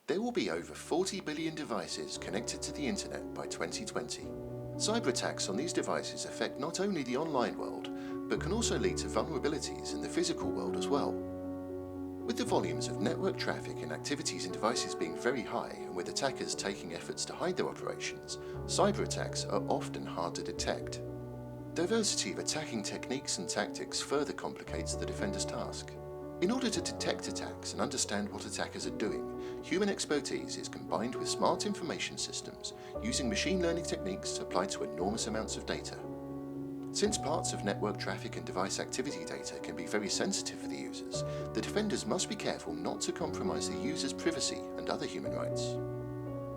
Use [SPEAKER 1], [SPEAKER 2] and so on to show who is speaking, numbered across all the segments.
[SPEAKER 1] There will be over 40 billion devices connected to the internet by 2020. Cyber attacks on these devices affect not only the online world, but can also lead to vulnerabilities in the physical world as well. With the volumes of network traffic and activities in devices being very high, and with attackers taking efforts to hide their operations, cyber attacks are often hard to detect. Diversity of attacking techniques and tactics further complicates the defender's task. In order to detect attacks and understand what attackers are doing, human expertise is combined with smart information systems using machine learning techniques applied to enormous amounts of data. Since parts of network traffic and device activity data can be very sensitive for the users, the defenders must be careful not to compromise the user's privacy and other human rights.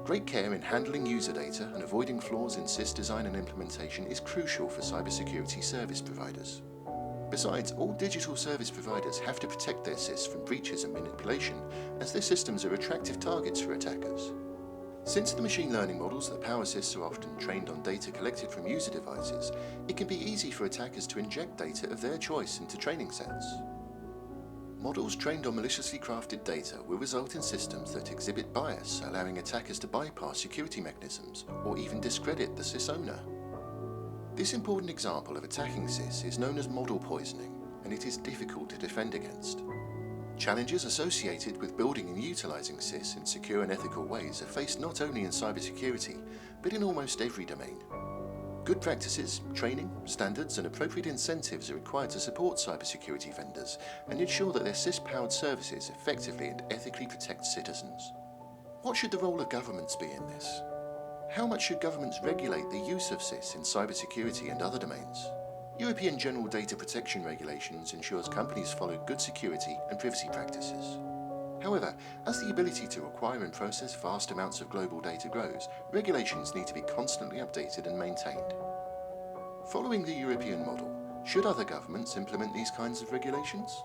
[SPEAKER 1] Great care in handling user data and avoiding flaws in SIS design and implementation is crucial for cybersecurity service providers. Besides, all digital service providers have to protect their SIS from breaches and manipulation, as their systems are attractive targets for attackers. Since the machine learning models that power SIS are often trained on data collected from user devices, it can be easy for attackers to inject data of their choice into training sets. Models trained on maliciously crafted data will result in systems that exhibit bias, allowing attackers to bypass security mechanisms or even discredit the SIS owner. This important example of attacking SIS is known as model poisoning, and it is difficult to defend against. Challenges associated with building and utilizing SIS in secure and ethical ways are faced not only in cybersecurity, but in almost every domain. Good practices, training, standards, and appropriate incentives are required to support cybersecurity vendors and ensure that their SIS-powered services effectively and ethically protect citizens. What should the role of governments be in this? How much should governments regulate the use of SIS in cybersecurity and other domains? European General Data Protection Regulations ensures companies follow good security and privacy practices. However, as the ability to acquire and process vast amounts of global data grows, regulations need to be constantly updated and maintained. Following the European model, should other governments implement these kinds of regulations?